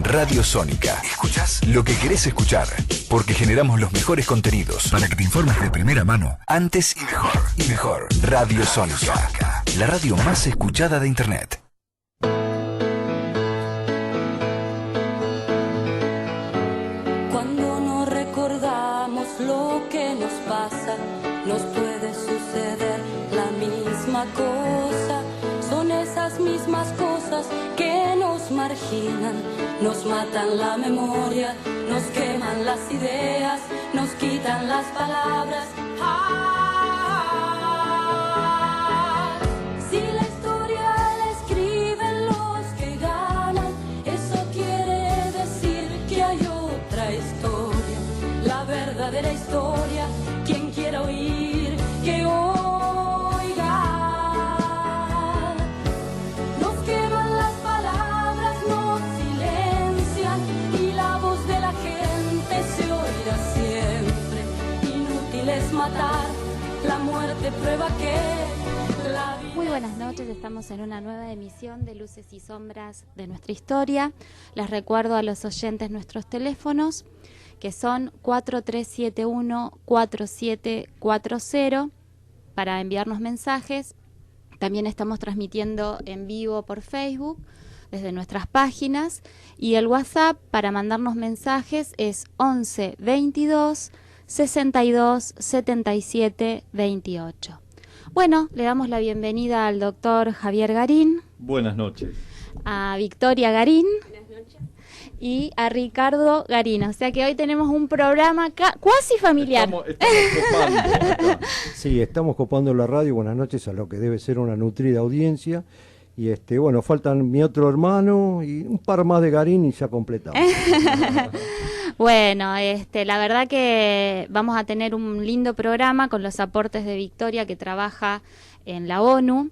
Radio Sónica. ¿Escuchás lo que querés escuchar? Porque generamos los mejores contenidos para que te informes de primera mano, antes y mejor. Y mejor. Radio Sónica. La radio más escuchada de Internet. Cuando no recordamos lo que nos pasa, nos puede suceder la misma cosa. Son esas mismas cosas que nos marginan, nos matan la memoria, nos queman las ideas, nos quitan las palabras. Si la historia la escriben los que ganan, eso quiere decir que hay otra historia, la verdadera historia. Quien quiera oír, que oiga. Nos queman las palabras, nos silencian y la voz de la gente se oirá siempre. Inútil es matar, la muerte prueba que la vida... Muy buenas noches, estamos en una nueva emisión de Luces y Sombras de nuestra historia. Les recuerdo a los oyentes nuestros teléfonos, que son 4371-4740 para enviarnos mensajes. También estamos transmitiendo en vivo por Facebook desde nuestras páginas, y el WhatsApp para mandarnos mensajes es 11 22 62 77 28. Bueno, le damos la bienvenida al doctor Javier Garín. Buenas noches. A Victoria Garín. Y a Ricardo Garín. O sea que hoy tenemos un programa cuasi familiar. Estamos copando acá. Sí, estamos copando la radio. Buenas noches a lo que debe ser una nutrida audiencia. Y bueno, faltan mi otro hermano y un par más de Garín y ya completamos. Bueno, la verdad que vamos a tener un lindo programa con los aportes de Victoria, que trabaja en la ONU.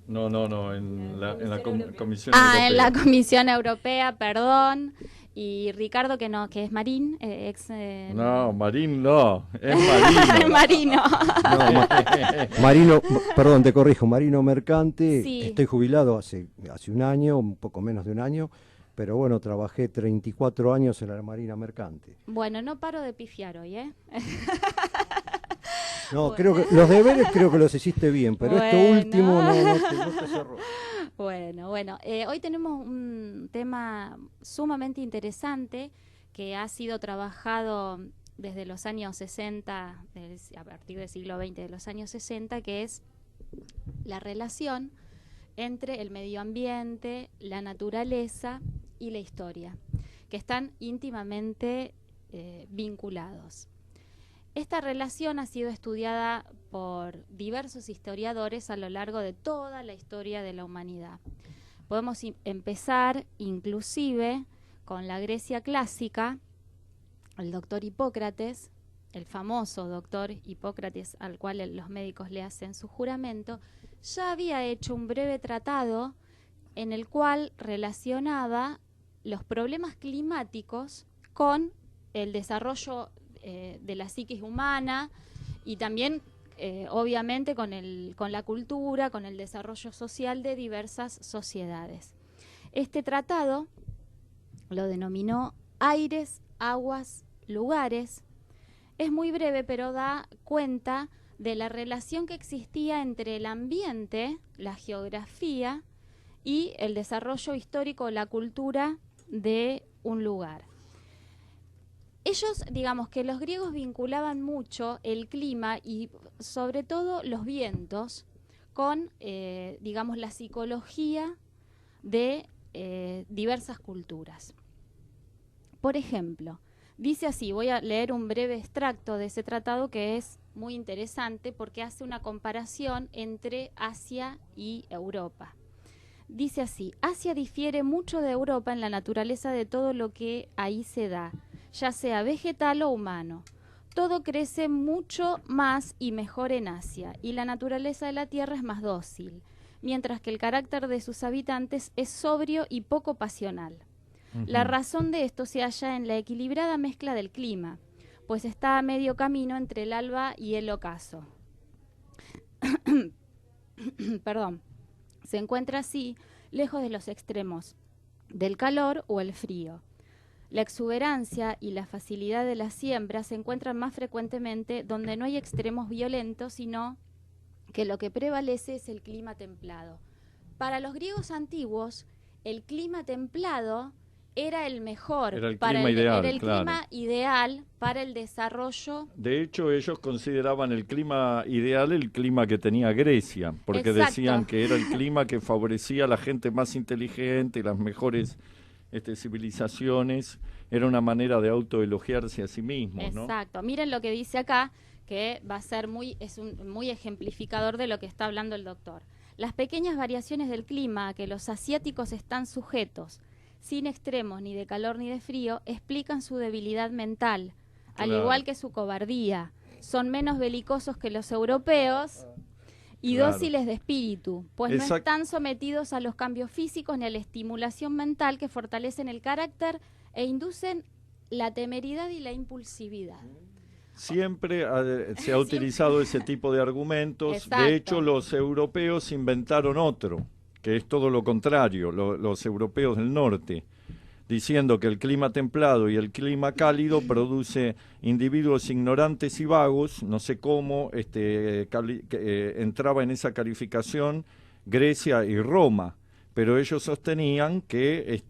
No, en la Comisión Europea. En la Comisión Europea, perdón. Y Ricardo, que es Marín, No, Marín no, es Marino. Marino. No, Marino, perdón, te corrijo, Marino Mercante. Sí. Estoy jubilado hace un año, un poco menos de un año, pero bueno, trabajé 34 años en la Marina Mercante. Bueno, no paro de pifiar hoy, ¿eh? No, Bueno. creo que los deberes creo que los hiciste bien, pero Bueno. esto último no te cerró. Bueno, hoy tenemos un tema sumamente interesante que ha sido trabajado desde los años 60, a partir del siglo XX, de los años 60, que es la relación entre el medio ambiente, la naturaleza y la historia, que están íntimamente vinculados. Esta relación ha sido estudiada por diversos historiadores a lo largo de toda la historia de la humanidad. Podemos empezar inclusive con la Grecia clásica. El doctor Hipócrates, el famoso doctor Hipócrates al cual los médicos le hacen su juramento, ya había hecho un breve tratado en el cual relacionaba los problemas climáticos con el desarrollo de la psiquis humana y también obviamente con la cultura, con el desarrollo social de diversas sociedades. Este tratado lo denominó Aires, Aguas, Lugares. Es muy breve, pero da cuenta de la relación que existía entre el ambiente, la geografía y el desarrollo histórico, la cultura de un lugar. Ellos, digamos que los griegos vinculaban mucho el clima y sobre todo los vientos con, digamos, la psicología de diversas culturas. Por ejemplo, dice así, voy a leer un breve extracto de ese tratado que es muy interesante porque hace una comparación entre Asia y Europa. Dice así: Asia difiere mucho de Europa en la naturaleza de todo lo que ahí se da, ya sea vegetal o humano. Todo crece mucho más y mejor en Asia, y la naturaleza de la tierra es más dócil, mientras que el carácter de sus habitantes es sobrio y poco pasional. La razón de esto se halla en la equilibrada mezcla del clima, pues está a medio camino entre el alba y el ocaso. Perdón. Se encuentra así, lejos de los extremos del calor o el frío. La exuberancia y la facilidad de la siembra se encuentran más frecuentemente donde no hay extremos violentos, sino que lo que prevalece es el clima templado. Para los griegos antiguos, el clima templado era el mejor, Era el para clima ideal, era el claro. clima ideal para el desarrollo. De hecho, ellos consideraban el clima ideal el clima que tenía Grecia, porque Exacto. decían que era el clima que favorecía a la gente más inteligente, las mejores civilizaciones, era una manera de autoelogiarse a sí mismos, ¿no? Exacto. Miren lo que dice acá, que va a ser muy ejemplificador de lo que está hablando el doctor. Las pequeñas variaciones del clima a que los asiáticos están sujetos, sin extremos ni de calor ni de frío, explican su debilidad mental, al Claro. igual que su cobardía. Son menos belicosos que los europeos y Claro. dóciles de espíritu, pues no Exact- están sometidos a los cambios físicos ni a la estimulación mental que fortalecen el carácter e inducen la temeridad y la impulsividad. Siempre se ha utilizado ese tipo de argumentos. Exacto. De hecho, los europeos inventaron otro, que es todo lo contrario, los europeos del norte, diciendo que el clima templado y el clima cálido produce individuos ignorantes y vagos. No sé cómo entraba en esa calificación Grecia y Roma, pero ellos sostenían que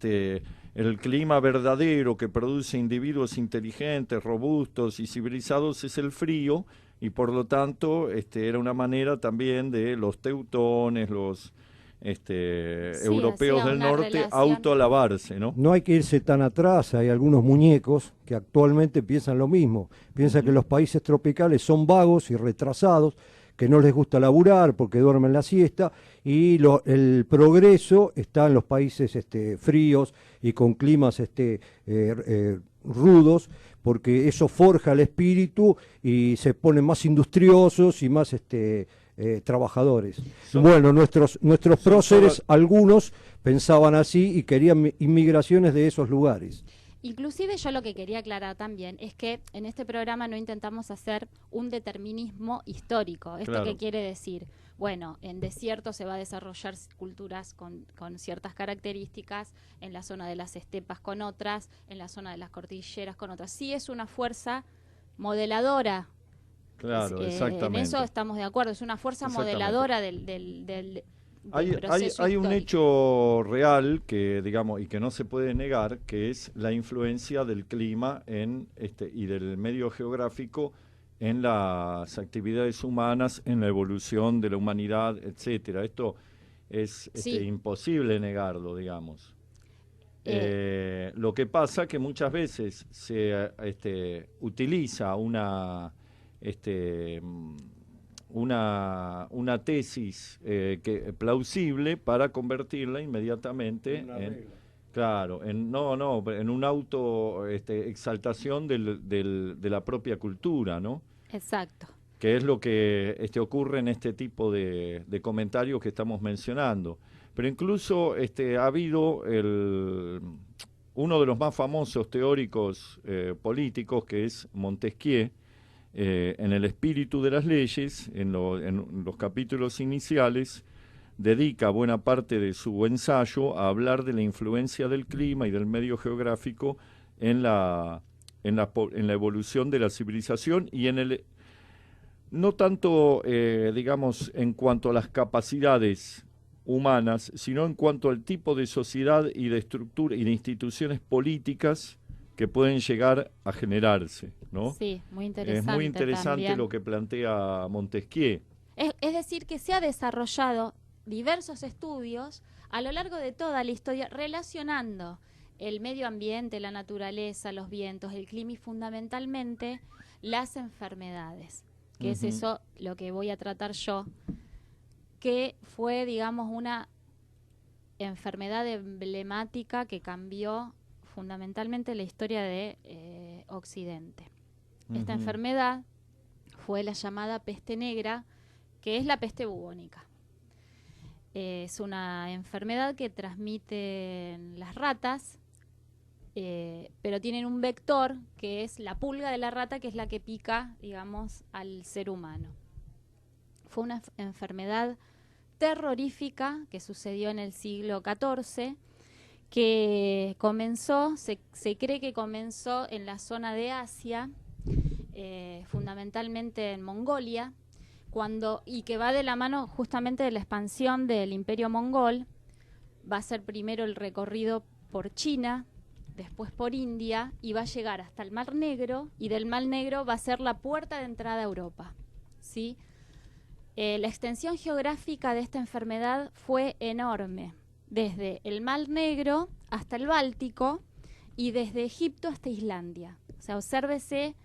el clima verdadero que produce individuos inteligentes, robustos y civilizados es el frío, y por lo tanto era una manera también de los teutones, los europeos hacía del una norte relación. autoalabarse, ¿no? No hay que irse tan atrás, hay algunos muñecos que actualmente piensan lo mismo. Piensan que los países tropicales son vagos y retrasados, que no les gusta laburar porque duermen la siesta, y el progreso está en los países fríos y con climas rudos, porque eso forja el espíritu y se ponen más industriosos y más trabajadores. Bueno, nuestros próceres, algunos pensaban así y querían inmigraciones de esos lugares. Inclusive yo lo que quería aclarar también es que en este programa no intentamos hacer un determinismo histórico. ¿Esto Claro. qué quiere decir? Bueno, en desiertos se va a desarrollar culturas con ciertas características, en la zona de las estepas con otras, en la zona de las cordilleras con otras. Sí es una fuerza modeladora. Claro, En exactamente. eso estamos de acuerdo, es una fuerza Exactamente. modeladora del Hay proceso un histórico. hecho real que, digamos, y que no se puede negar, que es la influencia del clima y del medio geográfico en las actividades humanas, en la evolución de la humanidad, etcétera. Esto es Sí. imposible negarlo, digamos. Lo que pasa que muchas veces se utiliza una tesis plausible para convertirla inmediatamente en una auto exaltación de la propia cultura, ¿no? Exacto. Que es lo que ocurre en este tipo de comentarios que estamos mencionando. Pero incluso ha habido uno de los más famosos teóricos políticos, que es Montesquieu, en El espíritu de las leyes, en los capítulos iniciales, dedica buena parte de su ensayo a hablar de la influencia del clima y del medio geográfico en la evolución de la civilización y no tanto, digamos, en cuanto a las capacidades humanas, sino en cuanto al tipo de sociedad y de estructura y de instituciones políticas que pueden llegar a generarse, ¿no? Sí, muy interesante. Es muy interesante también. lo que plantea Montesquieu. Es decir, que se ha desarrollado diversos estudios a lo largo de toda la historia relacionando el medio ambiente, la naturaleza, los vientos, el clima y fundamentalmente las enfermedades, que es eso lo que voy a tratar yo, que fue, digamos, una enfermedad emblemática que cambió fundamentalmente la historia de Occidente. Esta enfermedad fue la llamada peste negra, que es la peste bubónica. Es una enfermedad que transmiten las ratas, pero tienen un vector que es la pulga de la rata, que es la que pica, digamos, al ser humano. Fue una enfermedad terrorífica que sucedió en el siglo XIV, que comenzó, se cree que comenzó en la zona de Asia, fundamentalmente en Mongolia, y que va de la mano justamente de la expansión del Imperio Mongol. Va a ser primero el recorrido por China, después por India, y va a llegar hasta el Mar Negro, y del Mar Negro va a ser la puerta de entrada a Europa, ¿sí? La extensión geográfica de esta enfermedad fue enorme, desde el Mar Negro hasta el Báltico y desde Egipto hasta Islandia. O sea, obsérvese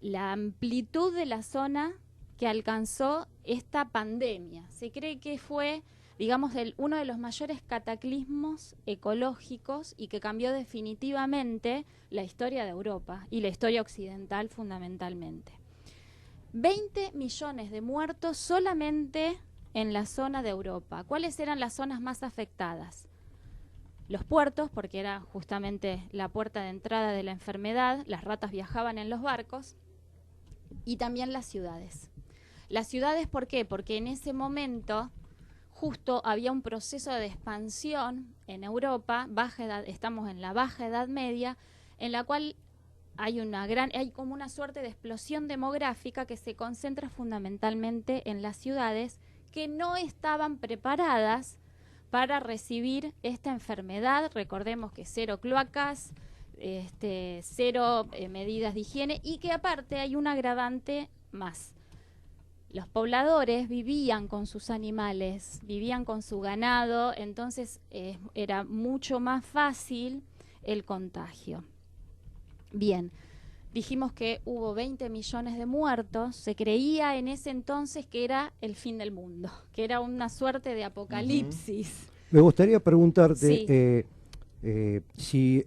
la amplitud de la zona que alcanzó esta pandemia. Se cree que fue, digamos, uno de los mayores cataclismos ecológicos y que cambió definitivamente la historia de Europa y la historia occidental fundamentalmente. 20 millones de muertos solamente en la zona de Europa. ¿Cuáles eran las zonas más afectadas? Los puertos, porque era justamente la puerta de entrada de la enfermedad, las ratas viajaban en los barcos, y también las ciudades. Las ciudades, ¿por qué? Porque en ese momento justo había un proceso de expansión en Europa, estamos en la Baja Edad Media, en la cual hay como una suerte de explosión demográfica que se concentra fundamentalmente en las ciudades que no estaban preparadas para recibir esta enfermedad. Recordemos que 0 cloacas, 0 medidas de higiene, y que aparte hay un agravante más. Los pobladores vivían con sus animales, vivían con su ganado, entonces era mucho más fácil el contagio. Bien, dijimos que hubo 20 millones de muertos. Se creía en ese entonces que era el fin del mundo, que era una suerte de apocalipsis. Me gustaría preguntarte Sí. si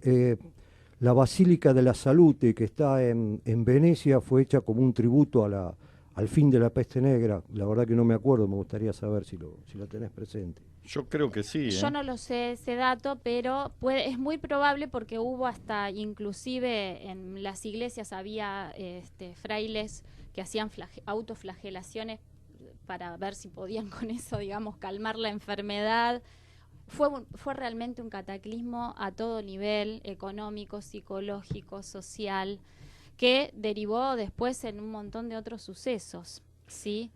la Basílica de la Salute, que está en Venecia, fue hecha como un tributo al fin de la peste negra. La verdad que no me acuerdo, me gustaría saber si lo tenés presente. Yo creo que sí. Yo no lo sé ese dato, pero es muy probable, porque hubo hasta, inclusive en las iglesias había frailes que hacían autoflagelaciones para ver si podían con eso, digamos, calmar la enfermedad. Fue realmente un cataclismo a todo nivel, económico, psicológico, social, que derivó después en un montón de otros sucesos, ¿sí?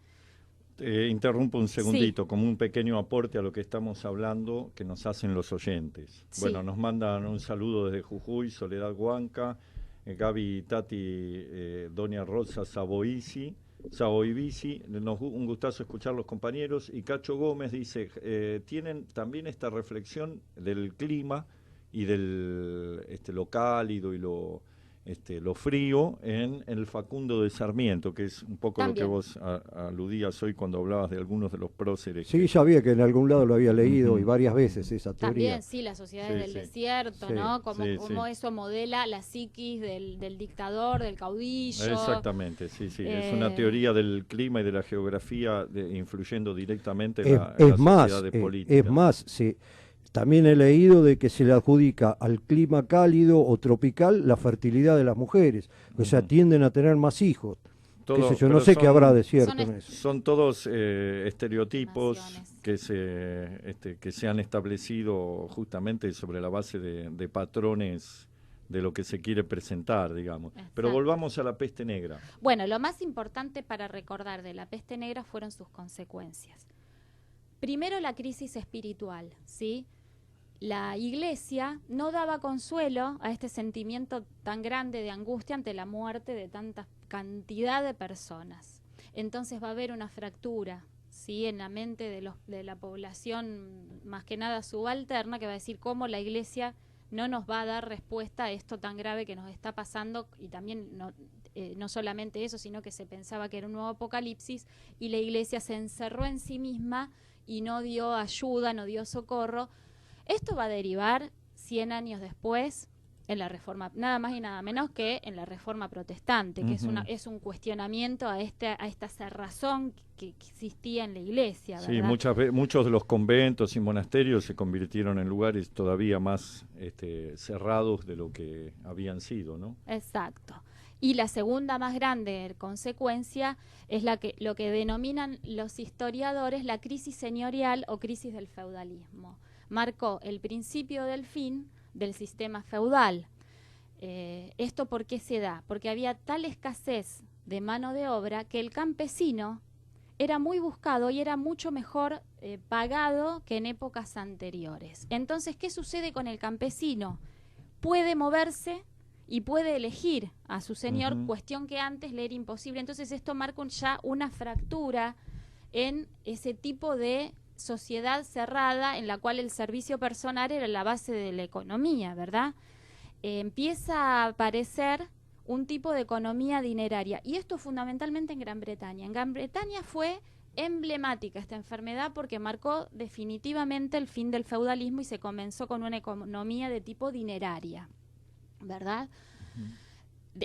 Interrumpo un segundito, Sí. como un pequeño aporte a lo que estamos hablando, que nos hacen los oyentes. Sí. Bueno, nos mandan un saludo desde Jujuy, Soledad Huanca, Gaby Tati, Doña Rosa Saboici, un gustazo escuchar los compañeros. Y Cacho Gómez dice, tienen también esta reflexión del clima y del lo cálido y lo frío en el Facundo de Sarmiento, que es un poco También. lo que vos aludías hoy cuando hablabas de algunos de los próceres. Sí, sabía que en algún lado lo había leído y varias veces esa teoría. También, sí, las sociedades del desierto, Sí. ¿no? Como Sí. eso modela la psiquis del dictador, del caudillo. Exactamente, sí. Es una teoría del clima y de la geografía influyendo directamente en las sociedades políticas. Es más, sí. También he leído de que se le adjudica al clima cálido o tropical la fertilidad de las mujeres, o sea, tienden a tener más hijos. Qué sé yo, no sé qué habrá de cierto en eso. Son todos estereotipos Naciones. que se han establecido justamente sobre la base de patrones de lo que se quiere presentar, digamos. Exacto. Pero volvamos a la peste negra. Bueno, lo más importante para recordar de la peste negra fueron sus consecuencias. Primero, la crisis espiritual, ¿sí? La Iglesia no daba consuelo a este sentimiento tan grande de angustia ante la muerte de tanta cantidad de personas. Entonces va a haber una fractura, ¿sí?, en la mente de la población, más que nada subalterna, que va a decir cómo la Iglesia no nos va a dar respuesta a esto tan grave que nos está pasando. Y también no solamente eso, sino que se pensaba que era un nuevo apocalipsis, y la Iglesia se encerró en sí misma y no dio ayuda, no dio socorro. Esto va a derivar 100 años después en la Reforma, nada más y nada menos que en la Reforma Protestante, que es un cuestionamiento a esta cerrazón que existía en la Iglesia, ¿verdad? Sí, muchos de los conventos y monasterios se convirtieron en lugares todavía más cerrados de lo que habían sido, ¿no? Exacto. Y la segunda más grande consecuencia es lo que denominan los historiadores la crisis señorial o crisis del feudalismo. marcó el principio del fin del sistema feudal. ¿Esto por qué se da? Porque había tal escasez de mano de obra que el campesino era muy buscado y era mucho mejor pagado que en épocas anteriores. Entonces, ¿qué sucede con el campesino? Puede moverse y puede elegir a su señor, cuestión que antes le era imposible. Entonces esto marca ya una fractura en ese tipo de sociedad cerrada en la cual el servicio personal era la base de la economía, ¿verdad? Empieza a aparecer un tipo de economía dineraria, y esto fundamentalmente en Gran Bretaña. En Gran Bretaña fue emblemática esta enfermedad porque marcó definitivamente el fin del feudalismo y se comenzó con una economía de tipo dineraria, ¿verdad?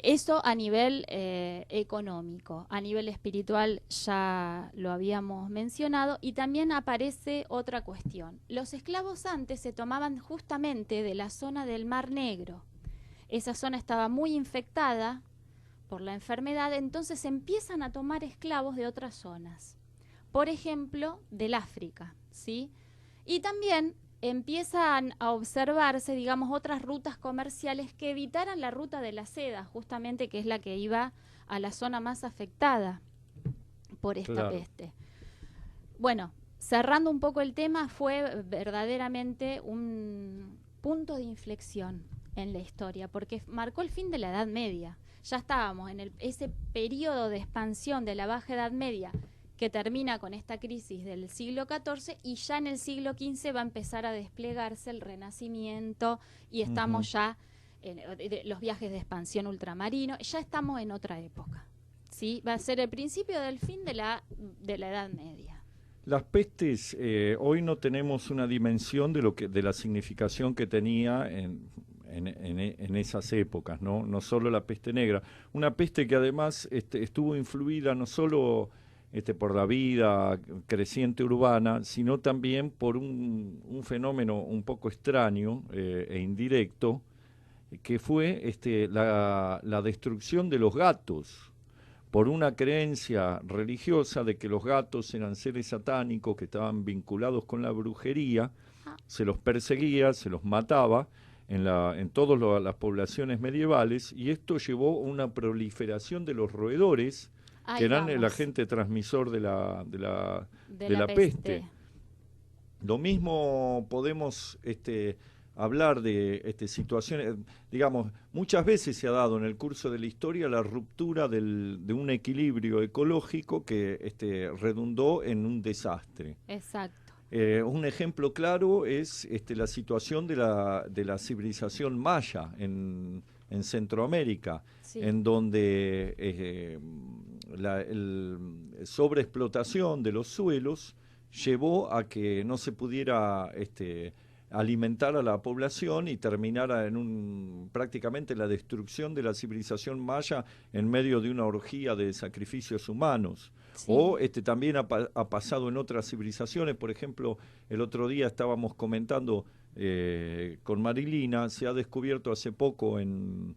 Eso a nivel económico. A nivel espiritual ya lo habíamos mencionado, y también aparece otra cuestión. Los esclavos antes se tomaban justamente de la zona del Mar Negro. Esa zona estaba muy infectada por la enfermedad, entonces empiezan a tomar esclavos de otras zonas, por ejemplo, del África, ¿sí? Y también empiezan a observarse, digamos, otras rutas comerciales que evitaran la ruta de la seda, justamente, que es la que iba a la zona más afectada por esta peste. Bueno, cerrando un poco el tema, fue verdaderamente un punto de inflexión en la historia, porque marcó el fin de la Edad Media. Ya estábamos en ese periodo de expansión de la Baja Edad Media, que termina con esta crisis del siglo XIV, y ya en el siglo XV va a empezar a desplegarse el Renacimiento, y estamos ya en los viajes de expansión ultramarino, ya estamos en otra época, ¿sí? Va a ser el principio del fin de la Edad Media. Las pestes, hoy no tenemos una dimensión de la significación que tenía en esas épocas, ¿no? No solo la peste negra, una peste que además estuvo influida no solo por la vida creciente urbana, sino también por un fenómeno un poco extraño e indirecto, que fue la destrucción de los gatos, por una creencia religiosa de que los gatos eran seres satánicos que estaban vinculados con la brujería. Se los perseguía, se los mataba en todas las poblaciones medievales, y esto llevó a una proliferación de los roedores, que eran el agente transmisor de la peste. Lo mismo podemos hablar de situaciones, digamos, muchas veces se ha dado en el curso de la historia la ruptura de un equilibrio ecológico que redundó en un desastre. Exacto. Un ejemplo claro es la situación de la civilización maya en Centroamérica, sí, en donde la sobreexplotación de los suelos llevó a que no se pudiera alimentar a la población y terminara prácticamente la destrucción de la civilización maya en medio de una orgía de sacrificios humanos. Sí. O también ha pasado en otras civilizaciones. Por ejemplo, el otro día estábamos comentando con Marilina, se ha descubierto hace poco en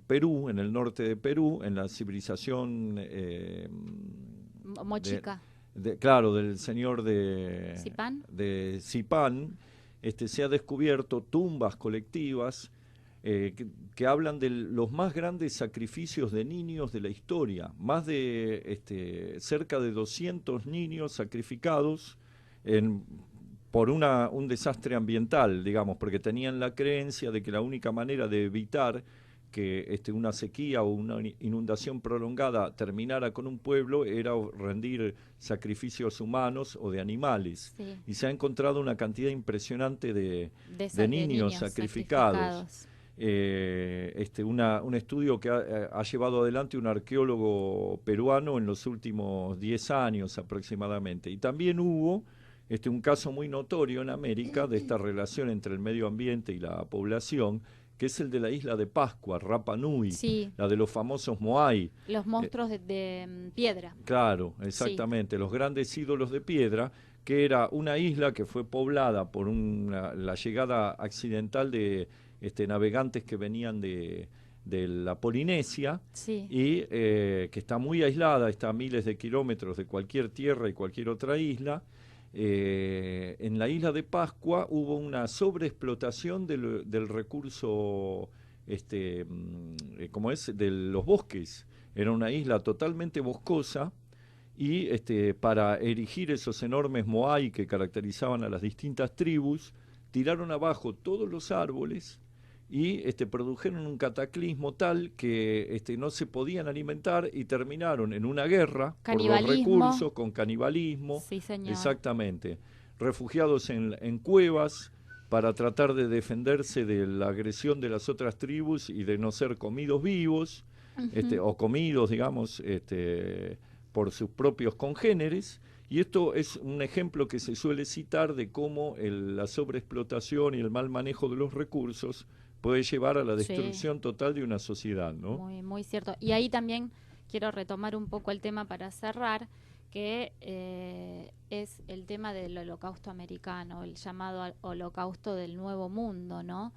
Perú, en el norte de Perú, en la civilización Mochica. Claro, del señor de Zipán. Se ha descubierto tumbas colectivas que hablan de los más grandes sacrificios de niños de la historia. Más de cerca de 200 niños sacrificados por un desastre ambiental, digamos, porque tenían la creencia de que la única manera de evitar que una sequía o una inundación prolongada terminara con un pueblo era rendir sacrificios humanos o de animales. Sí. Y se ha encontrado una cantidad impresionante de niños sacrificados. Un estudio que ha llevado adelante un arqueólogo peruano en los últimos 10 años aproximadamente. Y también hubo un caso muy notorio en América de esta relación entre el medio ambiente y la población, que es el de la isla de Pascua, Rapa Nui, sí, la de los famosos Moai. Los monstruos de piedra. Claro, exactamente, sí, los grandes ídolos de piedra, que era una isla que fue poblada por la llegada accidental de navegantes que venían de la Polinesia, sí, y que está muy aislada, está a miles de kilómetros de cualquier tierra y cualquier otra isla, en la isla de Pascua hubo una sobreexplotación del recurso, como es, de los bosques. Era una isla totalmente boscosa y para erigir esos enormes moai que caracterizaban a las distintas tribus, tiraron abajo todos los árboles y produjeron un cataclismo tal que no se podían alimentar y terminaron en una guerra por los recursos, con canibalismo. Sí, señor. Exactamente. Refugiados en cuevas para tratar de defenderse de la agresión de las otras tribus y de no ser comidos vivos, o comidos, digamos, por sus propios congéneres. Y esto es un ejemplo que se suele citar de cómo la sobreexplotación y el mal manejo de los recursos puede llevar a la destrucción total de una sociedad, ¿no? Muy, muy cierto. Y ahí también quiero retomar un poco el tema para cerrar, que es el tema del holocausto americano, el llamado holocausto del Nuevo Mundo, ¿no?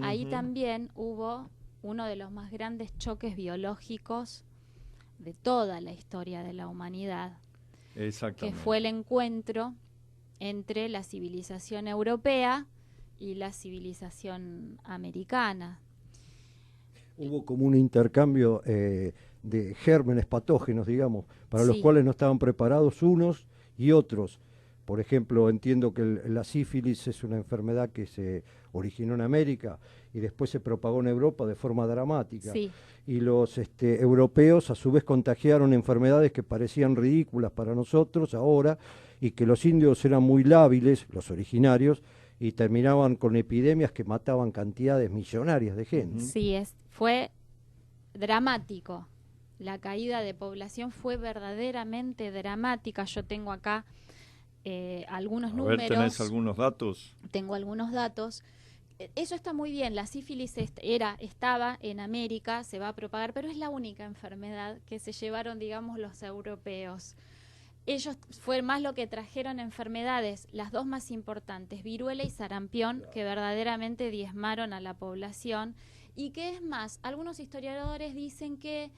Ahí también hubo uno de los más grandes choques biológicos de toda la historia de la humanidad, que fue el encuentro entre la civilización europea y la civilización americana. Hubo como un intercambio de gérmenes patógenos, digamos, para los cuales no estaban preparados unos y otros. Por ejemplo, entiendo que la sífilis es una enfermedad que se originó en América y después se propagó en Europa de forma dramática. Sí. Y los europeos a su vez contagiaron enfermedades que parecían ridículas para nosotros ahora, y que los indios eran muy lábiles, los originarios, y terminaban con epidemias que mataban cantidades millonarias de gente. Sí, fue dramático. La caída de población fue verdaderamente dramática. Yo tengo acá algunos números. A ver, ¿tenés algunos datos? Tengo algunos datos. Eso está muy bien. La sífilis estaba en América, se va a propagar, pero es la única enfermedad que se llevaron, digamos, los europeos. Ellos fue más lo que trajeron enfermedades, las dos más importantes, viruela y sarampión, que verdaderamente diezmaron a la población. Y que es más, algunos historiadores dicen que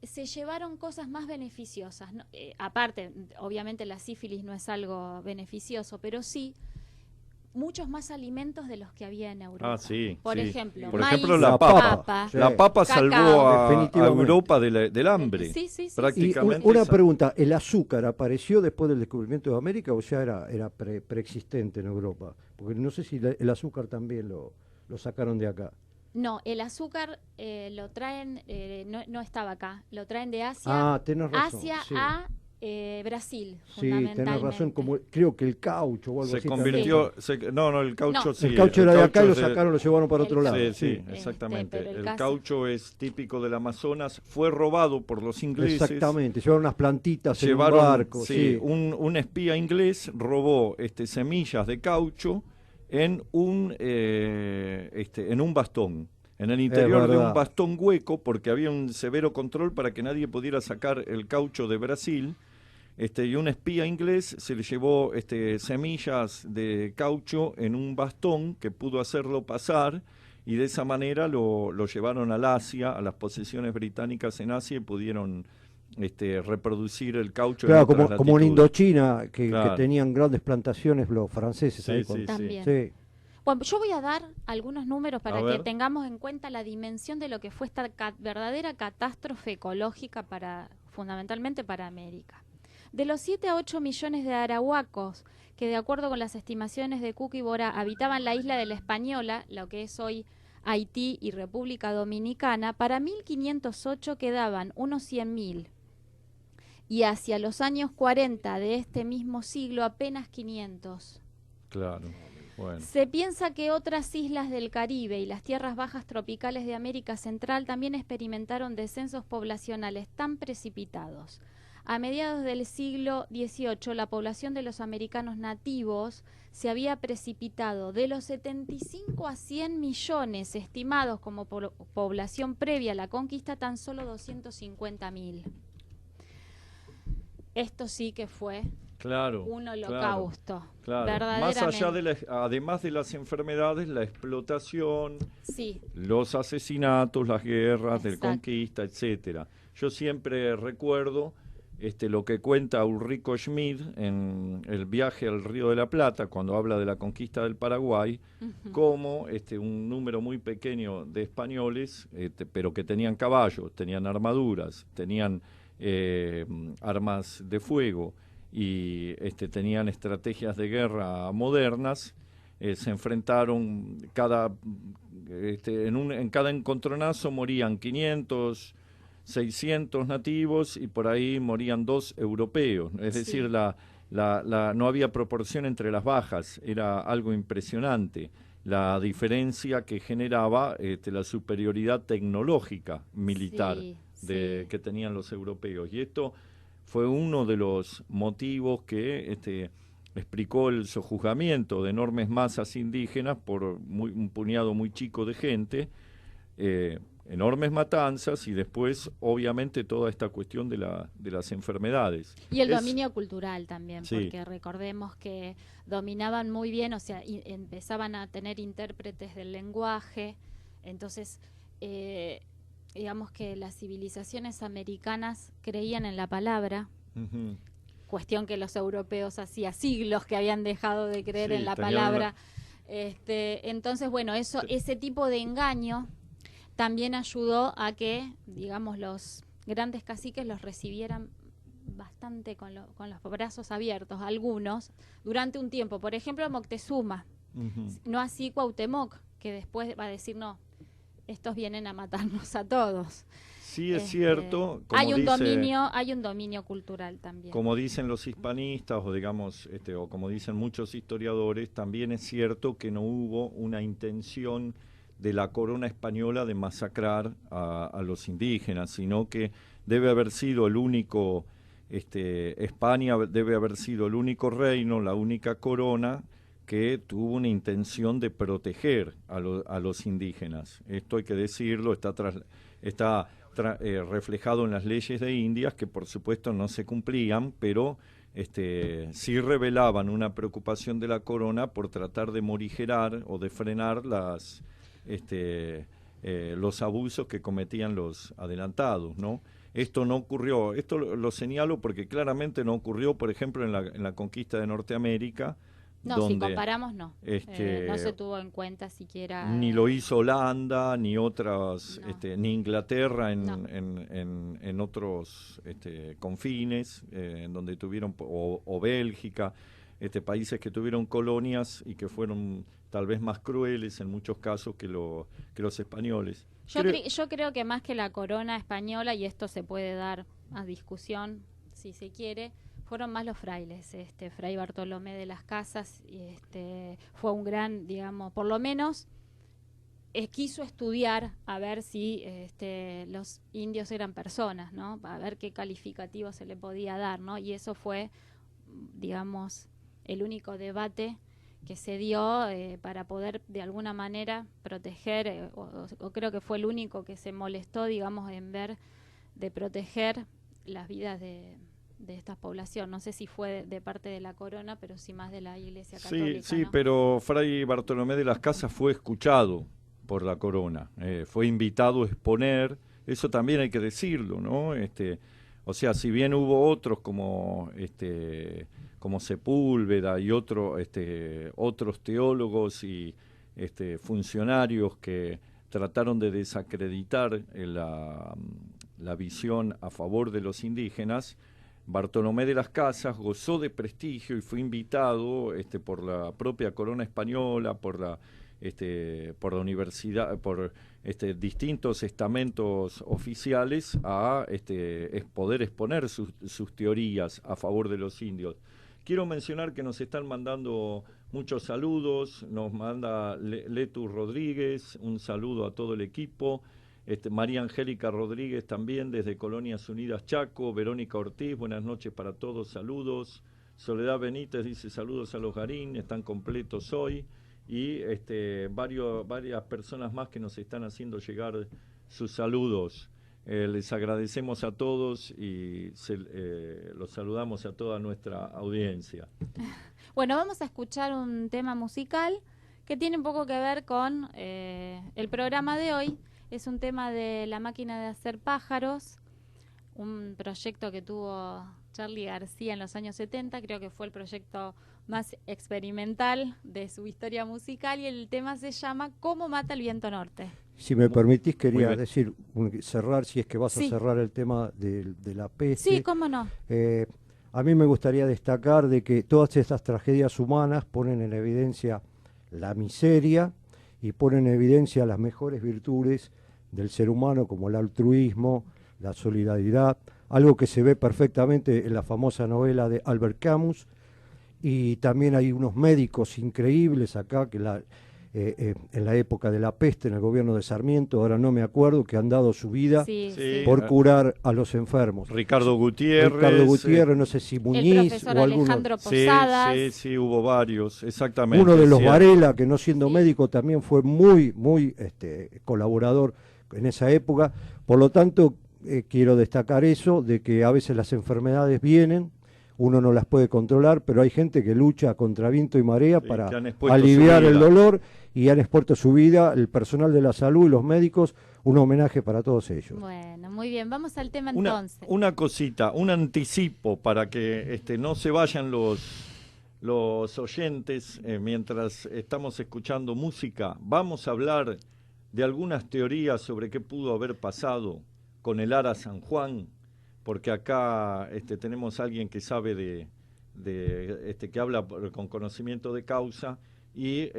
se llevaron cosas más beneficiosas, ¿no? Aparte, obviamente la sífilis no es algo beneficioso, pero sí muchos más alimentos de los que había en Europa. Por ejemplo, maíz, la papa. Sí. La papa cacao. Salvó a Europa del hambre. Sí, prácticamente. Y una pregunta, ¿el azúcar apareció después del descubrimiento de América o ya era preexistente en Europa? Porque no sé si el azúcar también lo sacaron de acá. No, el azúcar lo traen, no estaba acá, lo traen de Asia, tenés razón, Asia a Brasil, sí, tenés razón, como creo que el caucho o algo así. Se convirtió, el caucho sí. El caucho era de acá y lo sacaron, lo llevaron para otro lado. Sí, exactamente. El caucho es típico del Amazonas, fue robado por los ingleses. Exactamente, llevaron unas plantitas en un barco. Un espía inglés robó semillas de caucho en un bastón, en el interior de un bastón hueco, porque había un severo control para que nadie pudiera sacar el caucho de Brasil, y un espía inglés se le llevó semillas de caucho en un bastón que pudo hacerlo pasar, y de esa manera lo llevaron al Asia, a las posesiones británicas en Asia, y pudieron reproducir el caucho. Claro, como en Indochina, que tenían grandes plantaciones los franceses. También. Sí. Bueno, yo voy a dar algunos números para que tengamos en cuenta la dimensión de lo que fue esta verdadera catástrofe ecológica fundamentalmente para América. De los 7 a 8 millones de arahuacos que, de acuerdo con las estimaciones de Cook y Borah, habitaban la isla de la Española, lo que es hoy Haití y República Dominicana, para 1508 quedaban unos 100.000. Y hacia los años 40 de este mismo siglo apenas 500. Claro, bueno. Se piensa que otras islas del Caribe y las tierras bajas tropicales de América Central también experimentaron descensos poblacionales tan precipitados. A mediados del siglo XVIII, la población de los americanos nativos se había precipitado de los 75 a 100 millones estimados como población previa a la conquista, tan solo 250.000. Esto sí que fue un holocausto. Claro. Más allá además de las enfermedades, la explotación, los asesinatos, las guerras de conquista, etcétera. Yo siempre recuerdo lo que cuenta Ulrico Schmid en el viaje al Río de la Plata, cuando habla de la conquista del Paraguay, como un número muy pequeño de españoles, pero que tenían caballos, tenían armaduras, tenían armas de fuego y tenían estrategias de guerra modernas, se enfrentaron en cada encontronazo morían 500, 600 nativos y por ahí morían 2 europeos, es decir, no había proporción entre las bajas, era algo impresionante la diferencia que generaba la superioridad tecnológica militar que tenían los europeos, y esto fue uno de los motivos que explicó el sojuzgamiento de enormes masas indígenas por un puñado muy chico de gente, enormes matanzas y después, obviamente, toda esta cuestión de las enfermedades. Y el dominio cultural también, porque recordemos que dominaban muy bien, o sea, empezaban a tener intérpretes del lenguaje, entonces, digamos que las civilizaciones americanas creían en la palabra, cuestión que los europeos hacía siglos que habían dejado de creer en la palabra. Entonces, bueno, ese tipo de engaño también ayudó a que, digamos, los grandes caciques los recibieran bastante con los brazos abiertos, algunos, durante un tiempo. Por ejemplo, Moctezuma, no así Cuauhtémoc, que después va a decir, no, estos vienen a matarnos a todos. Sí, es cierto. Hay un dominio cultural también. Como dicen los hispanistas, o digamos, o como dicen muchos historiadores, también es cierto que no hubo una intención de la corona española de masacrar a los indígenas, sino que debe haber sido el único, España debe haber sido el único reino, la única corona que tuvo una intención de proteger a los indígenas. Esto hay que decirlo, está reflejado en las leyes de Indias, que por supuesto no se cumplían, pero sí revelaban una preocupación de la corona por tratar de morigerar o de frenar los abusos que cometían los adelantados, ¿no? Esto no ocurrió, esto lo señalo porque claramente no ocurrió, por ejemplo, en la conquista de Norteamérica. No, donde, si comparamos, no. No se tuvo en cuenta siquiera. Ni lo hizo Holanda, ni otras, No. ni Inglaterra No. en otros confines, en donde tuvieron, o Bélgica, países que tuvieron colonias y que fueron tal vez más crueles en muchos casos que los españoles. Yo creo que más que la corona española, y esto se puede dar a discusión si se quiere, fueron más los frailes. Fray Bartolomé de las Casas fue un gran, digamos, por lo menos quiso estudiar a ver si los indios eran personas, ¿no? A ver qué calificativo se le podía dar, ¿no? Y eso fue, digamos, el único debate que se dio para poder de alguna manera proteger, o creo que fue el único que se molestó, digamos, en ver de proteger las vidas de esta población. No sé si fue de parte de la corona, pero sí más de la Iglesia Católica. Sí, ¿no? Pero Fray Bartolomé de las Casas fue escuchado por la corona, fue invitado a exponer, eso también hay que decirlo, ¿no? O sea, si bien hubo otros como Sepúlveda y otros teólogos y funcionarios que trataron de desacreditar la visión a favor de los indígenas, Bartolomé de las Casas gozó de prestigio y fue invitado por la propia corona española, por la universidad, por distintos estamentos oficiales a poder exponer sus teorías a favor de los indios. Quiero mencionar que nos están mandando muchos saludos, nos manda Letu Rodríguez, un saludo a todo el equipo, María Angélica Rodríguez también desde Colonias Unidas Chaco, Verónica Ortiz, buenas noches para todos, saludos, Soledad Benítez dice saludos a los Garín, están completos hoy, y varias personas más que nos están haciendo llegar sus saludos. Les agradecemos a todos y los saludamos a toda nuestra audiencia. Bueno, vamos a escuchar un tema musical que tiene un poco que ver con el programa de hoy. Es un tema de La Máquina de Hacer Pájaros, un proyecto que tuvo Charly García en los años 70, creo que fue el proyecto más experimental de su historia musical, y el tema se llama ¿Cómo mata el viento norte? Si me permitís, quería bien. decir, cerrar, si es que vas Sí. a cerrar el tema de la peste. Sí, cómo no. A mí me gustaría destacar de que todas estas tragedias humanas ponen en evidencia la miseria y ponen en evidencia las mejores virtudes del ser humano, como el altruismo, la solidaridad, algo que se ve perfectamente en la famosa novela de Albert Camus. Y también hay unos médicos increíbles acá que en la época de la peste, en el gobierno de Sarmiento, ahora no me acuerdo, que han dado su vida Sí, Sí. sí. por curar a los enfermos. Ricardo Gutiérrez. Ricardo Gutiérrez, no sé si El Muñiz profesor o alguno. Alejandro Sí, Posadas. sí, hubo varios, exactamente. Uno de los cierto. Varela, que no siendo Sí. médico también fue muy colaborador en esa época. Por lo tanto, quiero destacar eso, de que a veces las enfermedades vienen, uno no las puede controlar, pero hay gente que lucha contra viento y marea Sí, para que han expuesto aliviar su el vida. dolor, y han expuesto su vida, el personal de la salud y los médicos, un homenaje para todos ellos. Bueno, muy bien, vamos al tema Una, entonces. una cosita, un anticipo para que no se vayan los oyentes mientras estamos escuchando música. Vamos a hablar de algunas teorías sobre qué pudo haber pasado con el Ara San Juan, porque acá tenemos a alguien que sabe que habla con conocimiento de causa, y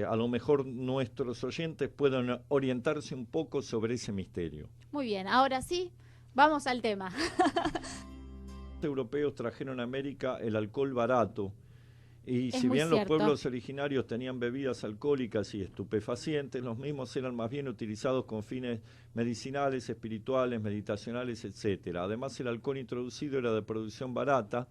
a lo mejor nuestros oyentes puedan orientarse un poco sobre ese misterio. Muy bien, ahora sí, vamos al tema. Los europeos trajeron a América el alcohol barato, y Es si muy bien cierto. los pueblos originarios tenían bebidas alcohólicas y estupefacientes, los mismos eran más bien utilizados con fines medicinales, espirituales, meditacionales, etcétera. Además, el alcohol introducido era de producción barata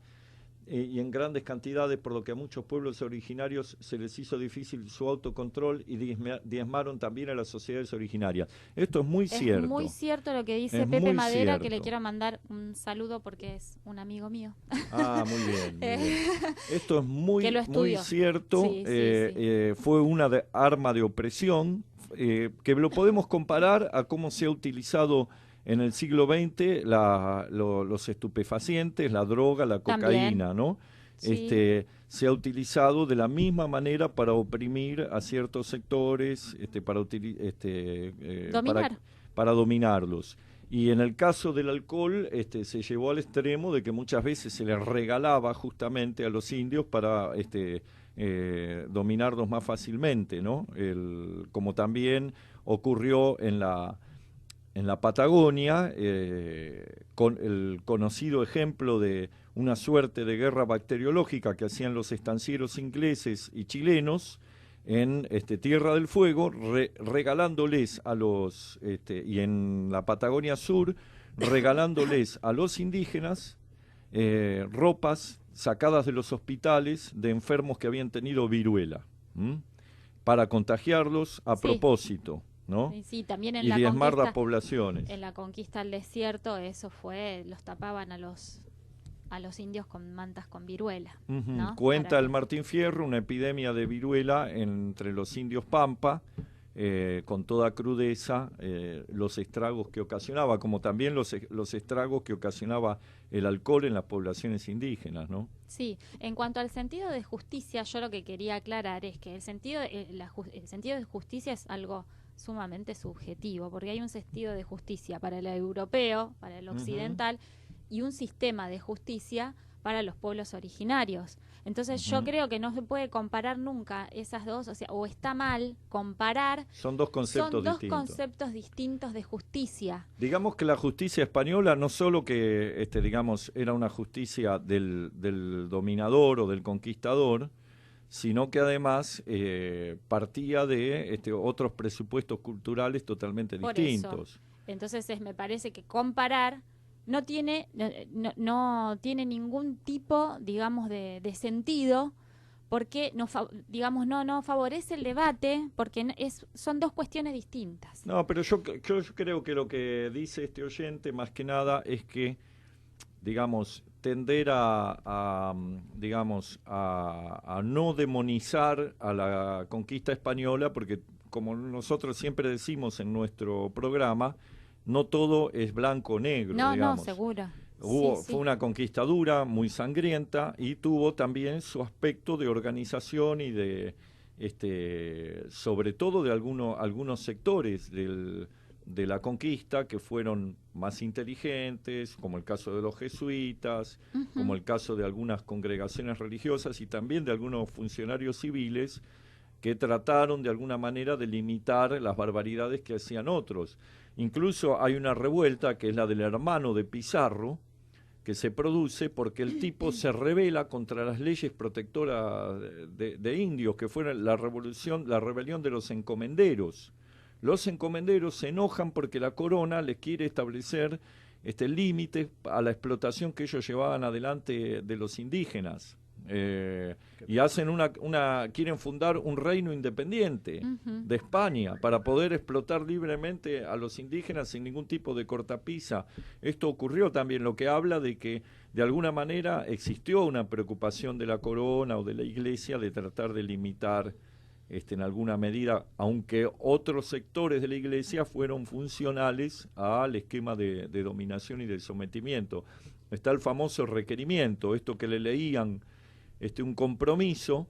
y en grandes cantidades, por lo que a muchos pueblos originarios se les hizo difícil su autocontrol y diezmaron también a las sociedades originarias. Esto es muy cierto. Es muy cierto lo que dice Es Pepe muy Madera, que le cierto. quiero mandar un saludo porque es un amigo mío. Ah, muy bien, muy bien. Esto es muy, Que lo muy estudió. cierto. Sí, sí. Fue una arma de opresión que lo podemos comparar a cómo se ha utilizado en el siglo XX los estupefacientes, la droga, la cocaína, También. ¿no? Sí. Se ha utilizado de la misma manera para oprimir a ciertos sectores, Dominar. para dominarlos. Y en el caso del alcohol, se llevó al extremo de que muchas veces se les regalaba justamente a los indios para dominarlos más fácilmente, ¿no? Como también ocurrió en la Patagonia, con el conocido ejemplo de una suerte de guerra bacteriológica que hacían los estancieros ingleses y chilenos en Tierra del Fuego, regalándoles a los, y en la Patagonia Sur, regalándoles a los indígenas ropas sacadas de los hospitales de enfermos que habían tenido viruela, para contagiarlos a Sí. propósito, ¿no? Sí, sí, también en Y la diezmar conquista, las poblaciones. en la conquista al desierto, eso fue, los tapaban a los indios con mantas con viruela. Ujú. ¿no? Cuenta Para el que- Martín Fierro una epidemia de viruela entre los indios Pampa, con toda crudeza, los estragos que ocasionaba, como también los estragos que ocasionaba el alcohol en las poblaciones indígenas, ¿no? Sí, en cuanto al sentido de justicia, yo lo que quería aclarar es que el sentido de justicia es algo sumamente subjetivo, porque hay un sentido de justicia para el europeo, para el occidental, y un sistema de justicia para los pueblos originarios. Entonces yo creo que no se puede comparar nunca esas dos, o sea, o está mal comparar, Son dos conceptos son dos distintos. conceptos distintos de justicia. Digamos que la justicia española no solo que, digamos, era una justicia del dominador o del conquistador, sino que además partía de otros presupuestos culturales totalmente Por distintos. eso. Entonces me parece que comparar no tiene ningún tipo, digamos, de sentido, porque no favorece el debate, porque son dos cuestiones distintas. No, pero yo creo que lo que dice este oyente más que nada es que, digamos, tender a no demonizar a la conquista española, porque como nosotros siempre decimos en nuestro programa, no todo es blanco o negro, No, digamos. no, seguro. Fue una conquista dura, muy sangrienta, y tuvo también su aspecto de organización y de, sobre todo de algunos sectores de la conquista que fueron más inteligentes, como el caso de los jesuitas, como el caso de algunas congregaciones religiosas y también de algunos funcionarios civiles que trataron de alguna manera de limitar las barbaridades que hacían otros. Incluso hay una revuelta que es la del hermano de Pizarro, que se produce porque el tipo se rebela contra las leyes protectoras de indios, que fueron la rebelión de los encomenderos. Los encomenderos se enojan porque la corona les quiere establecer límites a la explotación que ellos llevaban adelante de los indígenas. Y hacen quieren fundar un reino independiente de España para poder explotar libremente a los indígenas sin ningún tipo de cortapisa. Esto ocurrió también, lo que habla de que de alguna manera existió una preocupación de la corona o de la iglesia de tratar de limitar en alguna medida, aunque otros sectores de la iglesia fueron funcionales al esquema de dominación y de sometimiento. Está el famoso requerimiento, esto que le leían un compromiso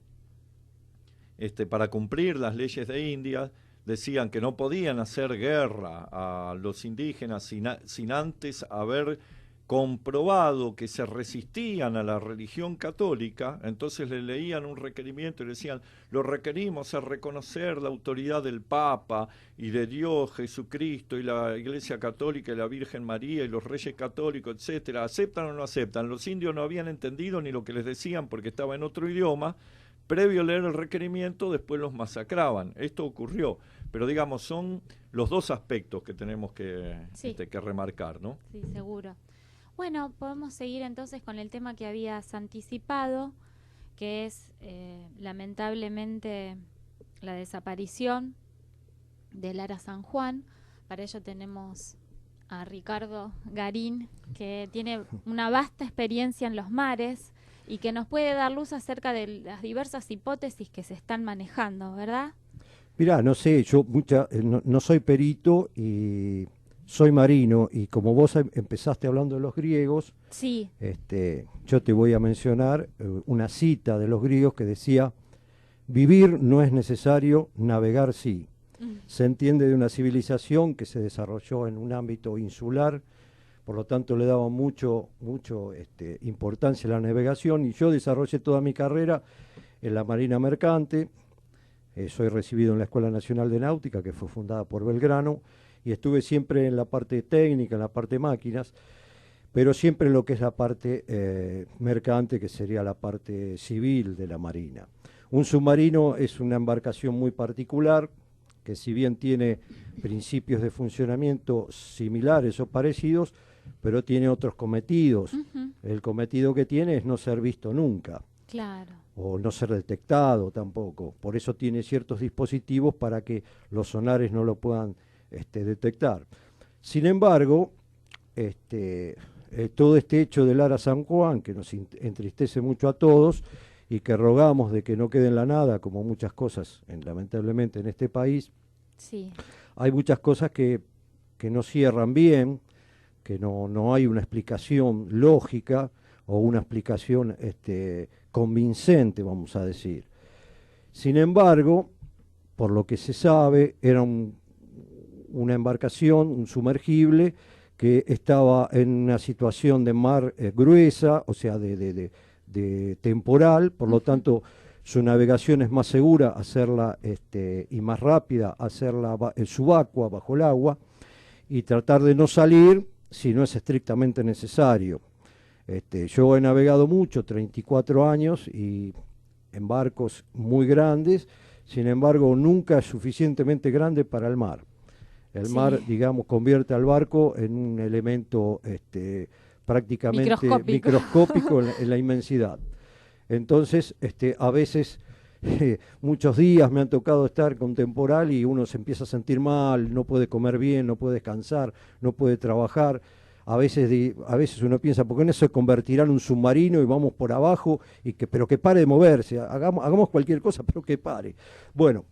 para cumplir las leyes de India. Decían que no podían hacer guerra a los indígenas sin antes haber comprobado que se resistían a la religión católica. Entonces le leían un requerimiento y le decían: lo requerimos a reconocer la autoridad del Papa y de Dios, Jesucristo y la Iglesia Católica y la Virgen María y los Reyes Católicos, etcétera. ¿Aceptan o no aceptan? Los indios no habían entendido ni lo que les decían porque estaba en otro idioma. Previo a leer el requerimiento, después los masacraban. Esto ocurrió. Pero digamos, son los dos aspectos que tenemos que remarcar, ¿no? Sí, seguro. Bueno, podemos seguir entonces con el tema que habías anticipado, que es lamentablemente la desaparición de Lara San Juan. Para ello tenemos a Ricardo Garín, que tiene una vasta experiencia en los mares y que nos puede dar luz acerca de las diversas hipótesis que se están manejando, ¿verdad? Mirá, no sé, yo no soy perito y soy marino, y como vos empezaste hablando de los griegos, sí. Yo te voy a mencionar una cita de los griegos que decía: vivir no es necesario, navegar sí. Se entiende de una civilización que se desarrolló en un ámbito insular, por lo tanto le daba mucho importancia a la navegación, y yo desarrollé toda mi carrera en la Marina Mercante. Soy recibido en la Escuela Nacional de Náutica, que fue fundada por Belgrano, y estuve siempre en la parte técnica, en la parte máquinas, pero siempre en lo que es la parte mercante, que sería la parte civil de la Marina. Un submarino es una embarcación muy particular, que si bien tiene principios de funcionamiento similares o parecidos, pero tiene otros cometidos. El cometido que tiene es no ser visto nunca. Claro. O no ser detectado tampoco. Por eso tiene ciertos dispositivos para que los sonares no lo puedan detectar. Sin embargo, todo este hecho de Lara San Juan, que nos entristece mucho a todos y que rogamos de que no quede en la nada, como muchas cosas lamentablemente en este país, sí. Hay muchas cosas que no cierran bien, que no hay una explicación lógica o una explicación convincente, vamos a decir. Sin embargo, por lo que se sabe, era una embarcación, un sumergible, que estaba en una situación de mar gruesa, o sea, de temporal, por lo tanto su navegación es más segura hacerla y más rápida hacerla subacua, bajo el agua, y tratar de no salir si no es estrictamente necesario. Yo he navegado mucho, 34 años, y en barcos muy grandes, sin embargo nunca es suficientemente grande para el mar. El mar, digamos, convierte al barco en un elemento prácticamente microscópico en la inmensidad. Entonces, a veces, muchos días me han tocado estar con temporal y uno se empieza a sentir mal, no puede comer bien, no puede descansar, no puede trabajar. A veces uno piensa, ¿por qué no se convertirá en un submarino y vamos por abajo? Pero que pare de moverse, hagamos cualquier cosa, pero que pare. Bueno,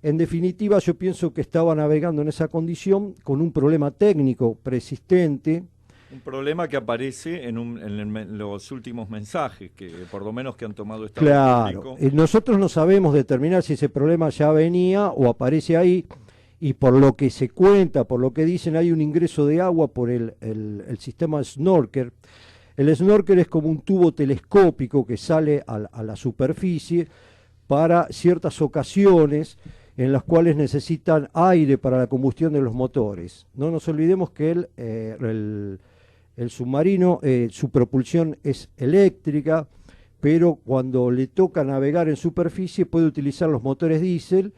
En definitiva, yo pienso que estaba navegando en esa condición con un problema técnico persistente. Un problema que aparece en los últimos mensajes, que por lo menos que han tomado Estado Claro, público. nosotros no sabemos determinar si ese problema ya venía o aparece ahí, y por lo que se cuenta, por lo que dicen, hay un ingreso de agua por el sistema Snorkel. El Snorkel es como un tubo telescópico que sale a la superficie para ciertas ocasiones en las cuales necesitan aire para la combustión de los motores. No nos olvidemos que el submarino, su propulsión es eléctrica, pero cuando le toca navegar en superficie puede utilizar los motores diésel,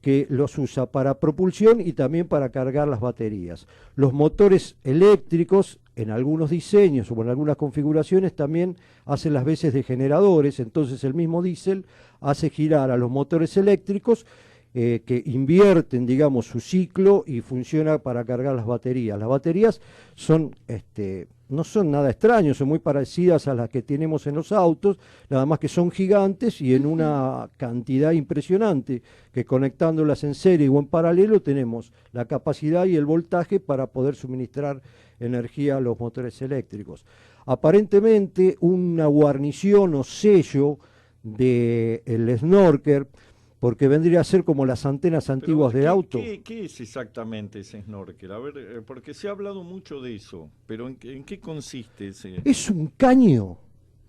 que los usa para propulsión y también para cargar las baterías. Los motores eléctricos, en algunos diseños o en algunas configuraciones, también hacen las veces de generadores, entonces el mismo diésel hace girar a los motores eléctricos, que invierten, digamos, su ciclo y funciona para cargar las baterías. Las baterías son, no son nada extraños, son muy parecidas a las que tenemos en los autos, nada más que son gigantes y en una cantidad impresionante, que conectándolas en serie o en paralelo tenemos la capacidad y el voltaje para poder suministrar energía a los motores eléctricos. Aparentemente una guarnición o sello del Snorkel, porque vendría a ser como las antenas antiguas de auto. ¿Qué es exactamente ese snorkel? A ver, porque se ha hablado mucho de eso, pero ¿en qué consiste ese? Es un caño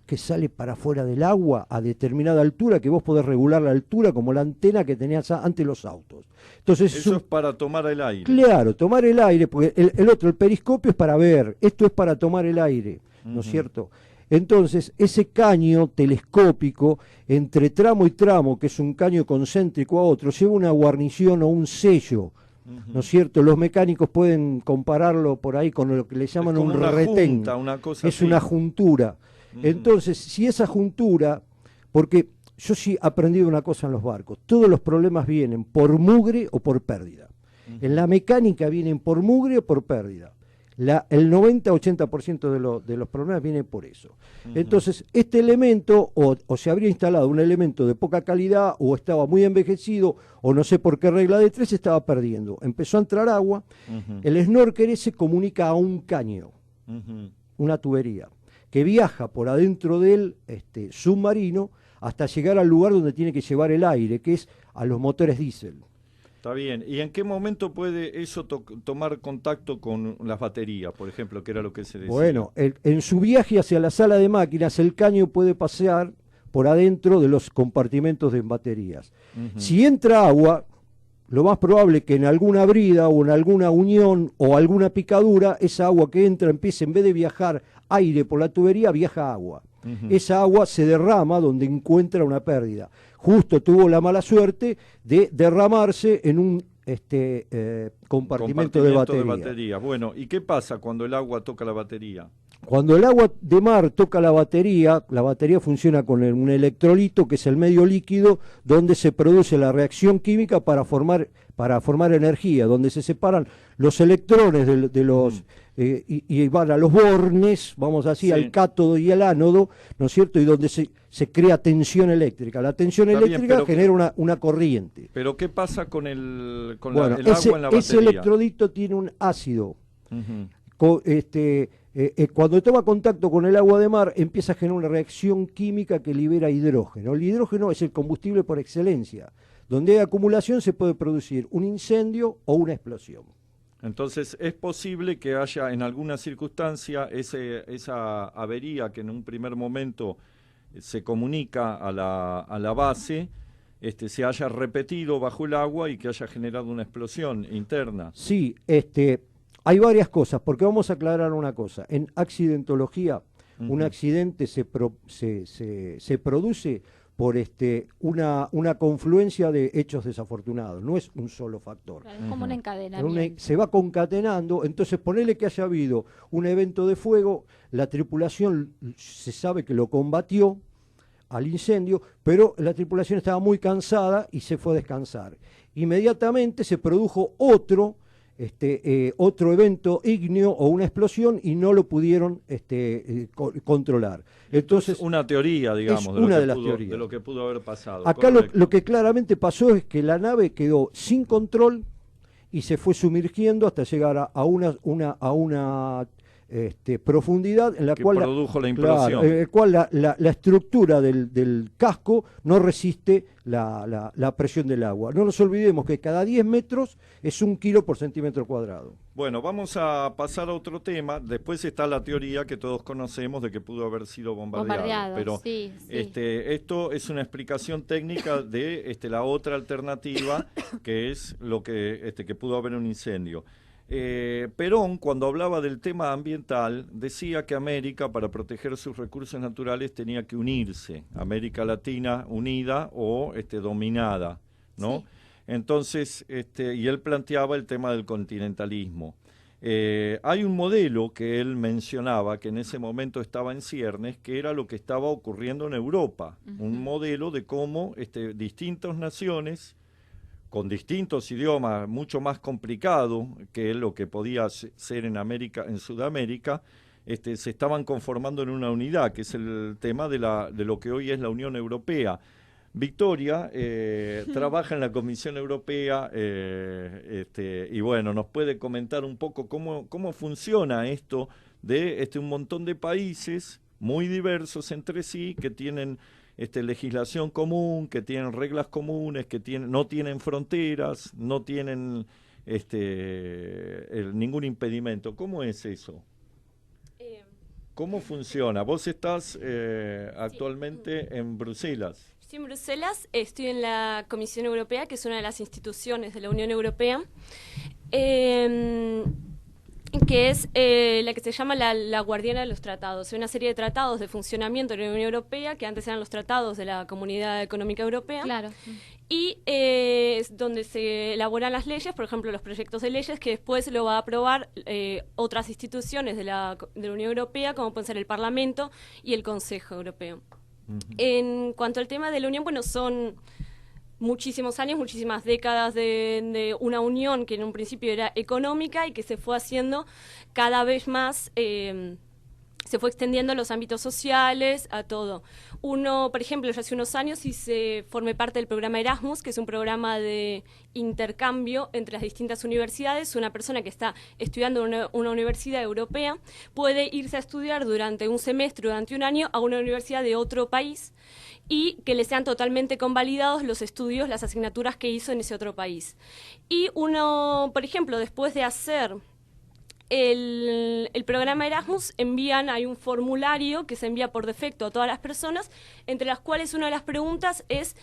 que sale para afuera del agua a determinada altura, que vos podés regular la altura como la antena que tenías antes los autos. Entonces Eso es para tomar el aire. Claro, tomar el aire, porque el periscopio es para ver, esto es para tomar el aire, ¿no es cierto? Entonces, ese caño telescópico, entre tramo y tramo, que es un caño concéntrico a otro, lleva una guarnición o un sello, ¿no es cierto? Los mecánicos pueden compararlo por ahí con lo que le llaman un retén. Junta, una cosa es así. una juntura. Entonces, si esa juntura, porque yo sí he aprendido una cosa en los barcos, todos los problemas vienen por mugre o por pérdida. En la mecánica vienen por mugre o por pérdida. El 90-80% de los problemas vienen por eso. Entonces, este elemento, o se habría instalado un elemento de poca calidad, o estaba muy envejecido, o no sé por qué regla de tres, estaba perdiendo. Empezó a entrar agua, el snorkel se comunica a un caño, una tubería, que viaja por adentro del submarino hasta llegar al lugar donde tiene que llevar el aire, que es a los motores diésel. Está bien. ¿Y en qué momento puede eso tomar contacto con las baterías, por ejemplo, que era lo que se decía? Bueno, en su viaje hacia la sala de máquinas, el caño puede pasear por adentro de los compartimentos de baterías. Si entra agua, lo más probable es que en alguna brida o en alguna unión o alguna picadura, esa agua que entra empiece, en vez de viajar aire por la tubería, viaja agua. Esa agua se derrama donde encuentra una pérdida. Justo tuvo la mala suerte de derramarse en un compartimento de batería. Bueno, ¿y qué pasa cuando el agua toca la batería? Cuando el agua de mar toca la batería funciona con un electrolito, que es el medio líquido donde se produce la reacción química para formar energía, donde se separan los electrones de los y van a los bornes, vamos así, al cátodo y al ánodo, ¿no es cierto? Y donde se crea tensión eléctrica. La tensión eléctrica genera una corriente. Pero ¿qué pasa con el agua en la batería? Ese electrolito tiene un ácido. Cuando toma contacto con el agua de mar, empieza a generar una reacción química que libera hidrógeno. El hidrógeno es el combustible por excelencia. Donde hay acumulación se puede producir un incendio o una explosión. Entonces, ¿es posible que haya en alguna circunstancia esa avería que en un primer momento se comunica a la base, se haya repetido bajo el agua y que haya generado una explosión interna? Sí, hay varias cosas, porque vamos a aclarar una cosa. En accidentología, un accidente se produce por una confluencia de hechos desafortunados, no es un solo factor. Claro, es como un encadenamiento. Se va concatenando, entonces ponele que haya habido un evento de fuego, la tripulación se sabe que lo combatió al incendio, pero la tripulación estaba muy cansada y se fue a descansar. Inmediatamente se produjo otro otro evento ígneo o una explosión y no lo pudieron controlar. Entonces, una teoría, digamos, es una de las teorías. De lo que pudo haber pasado. Acá lo que claramente pasó es que la nave quedó sin control y se fue sumergiendo hasta llegar a una profundidad en la que cual produjo la implosión. Claro, en el cual la estructura del casco no resiste la presión del agua. No nos olvidemos que cada 10 metros es 1 kilo por centímetro cuadrado. Bueno, vamos a pasar a otro tema. Después está la teoría que todos conocemos de que pudo haber sido bombardeado. Pero sí. esto es una explicación técnica de la otra alternativa, que es lo que pudo haber un incendio. Perón, cuando hablaba del tema ambiental, decía que América, para proteger sus recursos naturales, tenía que unirse, América Latina unida o dominada, ¿no? Sí. Entonces, y él planteaba el tema del continentalismo. Hay un modelo que él mencionaba, que en ese momento estaba en ciernes, que era lo que estaba ocurriendo en Europa, un modelo de cómo distintas naciones con distintos idiomas, mucho más complicado que lo que podía ser en Sudamérica, se estaban conformando en una unidad, que es el tema de lo que hoy es la Unión Europea. Victoria trabaja en la Comisión Europea y bueno, nos puede comentar un poco cómo funciona esto de un montón de países muy diversos entre sí, que tienen legislación común, que tienen reglas comunes, que no tienen fronteras, no tienen ningún impedimento. ¿Cómo es eso? ¿Cómo funciona? Vos estás actualmente en Bruselas. Estoy en Bruselas, estoy en la Comisión Europea, que es una de las instituciones de la Unión Europea, que es la que se llama la guardiana de los tratados. Hay una serie de tratados de funcionamiento de la Unión Europea, que antes eran los tratados de la Comunidad Económica Europea. Claro. Y es donde se elaboran las leyes, por ejemplo, los proyectos de leyes que después lo va a aprobar otras instituciones de la Unión Europea, como pueden ser el Parlamento y el Consejo Europeo. En cuanto al tema de la Unión, bueno, son muchísimos años, muchísimas décadas de una unión que en un principio era económica y que se fue haciendo cada vez más, se fue extendiendo a los ámbitos sociales, a todo. Uno, por ejemplo, ya hace unos años formé parte del programa Erasmus, que es un programa de intercambio entre las distintas universidades. Una persona que está estudiando en una universidad europea puede irse a estudiar durante un semestre, durante un año, a una universidad de otro país y que le sean totalmente convalidados los estudios, las asignaturas que hizo en ese otro país. Y uno, por ejemplo, después de hacer el programa Erasmus, hay un formulario que se envía por defecto a todas las personas, entre las cuales una de las preguntas es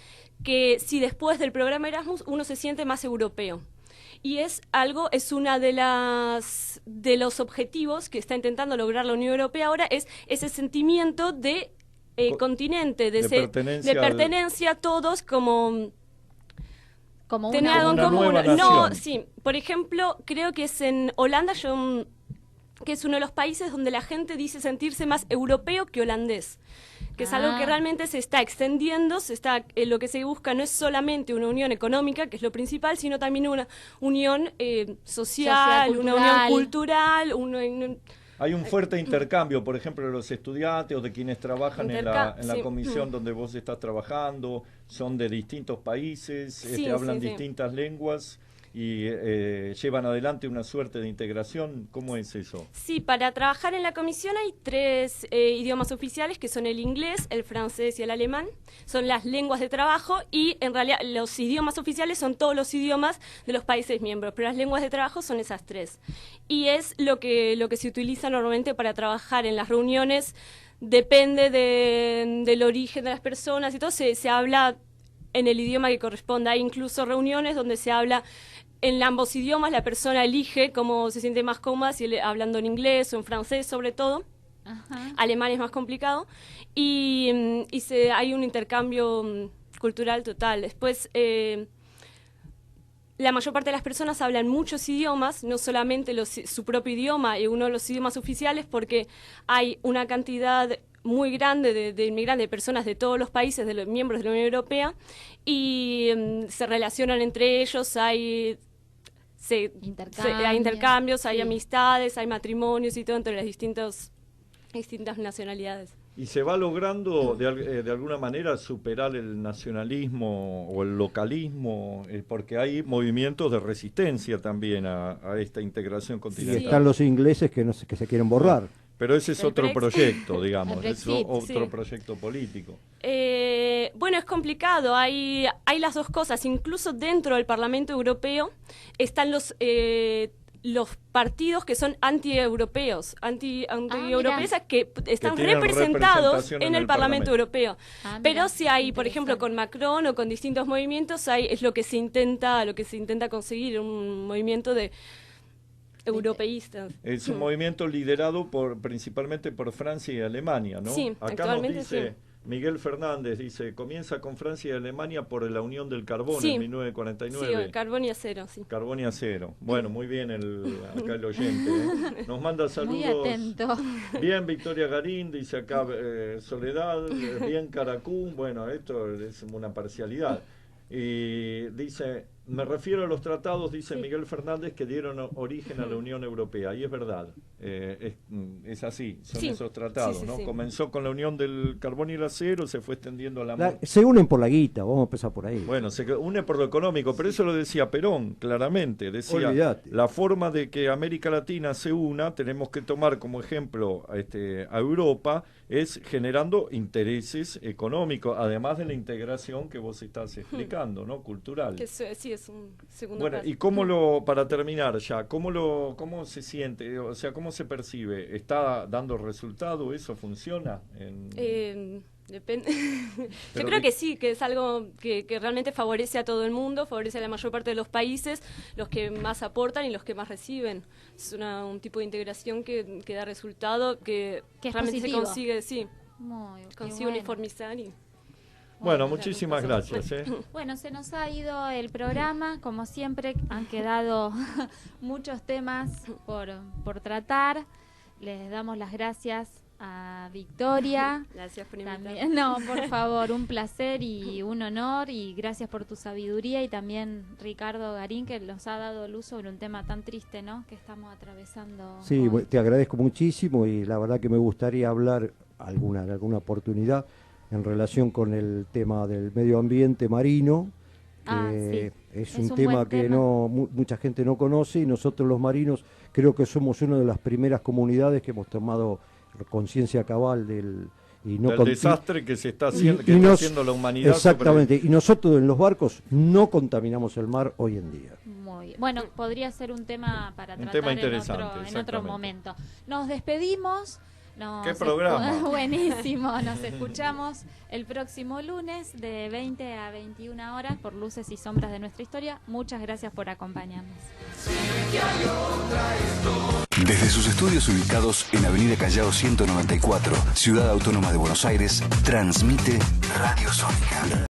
que si después del programa Erasmus uno se siente más europeo. Y es una de los objetivos que está intentando lograr la Unión Europea ahora, es ese sentimiento de continente, de pertenencia a todos como tener algo en común. No, sí. Por ejemplo, creo que es en Holanda, que es uno de los países donde la gente dice sentirse más europeo que holandés, que es algo que realmente se está extendiendo, lo que se busca no es solamente una unión económica, que es lo principal, sino también una unión social, una unión cultural, Hay un fuerte intercambio, por ejemplo, de los estudiantes o de quienes trabajan en la sí. comisión donde vos estás trabajando, son de distintos países, hablan distintas lenguas y llevan adelante una suerte de integración. ¿Cómo es eso? Sí, para trabajar en la comisión hay 3 idiomas oficiales, que son el inglés, el francés y el alemán. Son las lenguas de trabajo y en realidad los idiomas oficiales son todos los idiomas de los países miembros, pero las lenguas de trabajo son esas 3. Y es lo que se utiliza normalmente para trabajar en las reuniones. Depende del origen de las personas y todo, se habla en el idioma que corresponda. Hay incluso reuniones donde se habla en ambos idiomas, la persona elige cómo se siente más cómoda, si hablando en inglés o en francés sobre todo. Ajá. Alemán es más complicado. Y hay un intercambio cultural total. Después, la mayor parte de las personas hablan muchos idiomas, no solamente su propio idioma y uno de los idiomas oficiales, porque hay una cantidad muy grande de inmigrantes, de personas de todos los países, de los miembros de la Unión Europea, y se relacionan entre ellos, hay intercambios, hay sí. amistades, hay matrimonios y todo entre las distintas nacionalidades. ¿Y se va logrando de alguna manera superar el nacionalismo o el localismo? Porque hay movimientos de resistencia también a esta integración Y continental. están los ingleses que se quieren borrar. Pero ese es El otro Brexit. proyecto, digamos, El es Brexit, otro sí. proyecto político. Bueno, es complicado, hay las dos cosas. Incluso dentro del Parlamento Europeo están los partidos que son anti-europeos, que están tienen representados representación en el Parlamento Europeo. Ah, Pero mira, si hay, por ejemplo, interesante. con Macron o con distintos movimientos, es lo que se intenta conseguir, un movimiento de europeístas. Es un movimiento liderado principalmente por Francia y Alemania, ¿no? Sí, Acá nos actualmente dice sí. Miguel Fernández, dice, comienza con Francia y Alemania por la unión del carbón Sí. en 1949. Sí, carbón y acero, sí. Carbón y acero. Bueno, muy bien acá el oyente. ¿Eh? Nos manda Muy saludos. atento. Bien, Victoria Garín, dice acá Soledad, bien Caracún. Bueno, esto es una parcialidad. Y dice, me refiero a los tratados, dice Sí. Miguel Fernández, que dieron origen a la Unión Europea. Y es verdad, es así, son Sí. esos tratados, Sí, sí, ¿no? sí. Comenzó con la unión del carbón y el acero, se fue extendiendo a la... Se unen por la guita, vamos a empezar por ahí. Bueno, se une por lo económico, pero eso lo decía Perón, claramente. Decía, Olvídate. la forma de que América Latina se una, tenemos que tomar como ejemplo a Europa, es generando intereses económicos, además de la integración que vos estás explicando, ¿no? Cultural. Sí, es un segundo Bueno, paso. y para terminar ya, ¿cómo se siente? O sea, ¿cómo se percibe? ¿Está dando resultado? ¿Eso funciona? Depende. Yo Pero creo que sí, que es algo que realmente favorece a todo el mundo, favorece a la mayor parte de los países, los que más aportan y los que más reciben. Es un tipo de integración que da resultado, que es realmente positivo. se consigue, sí, Qué consigue bueno. uniformizar. Y Bueno, Bueno, muchísimas claro, gracias. Bueno, se nos ha ido el programa, como siempre han quedado muchos temas por tratar. Les damos las gracias a Victoria. gracias por invitarme. También, no, por favor, un placer y un honor y gracias por tu sabiduría y también Ricardo Garín que nos ha dado luz sobre un tema tan triste, ¿no? Que estamos atravesando. Sí, hoy. te agradezco muchísimo y la verdad que me gustaría hablar en alguna oportunidad en relación con el tema del medio ambiente marino, que sí. es Es un un tema buen que tema. mucha gente no conoce y nosotros los marinos creo que somos una de las primeras comunidades que hemos tomado conciencia cabal del desastre que se está haciendo, y haciendo la humanidad. Exactamente, y nosotros en los barcos no contaminamos el mar hoy en día. Muy bien. Bueno, podría ser un tema para Un tratar tema en interesante, otro exactamente. momento. Nos despedimos. ¿Qué programa? Buenísimo. Nos escuchamos el próximo lunes de 20 a 21 horas por Luces y Sombras de Nuestra Historia. Muchas gracias por acompañarnos. Desde sus estudios ubicados en Avenida Callao 194, Ciudad Autónoma de Buenos Aires, transmite Radio Sónica.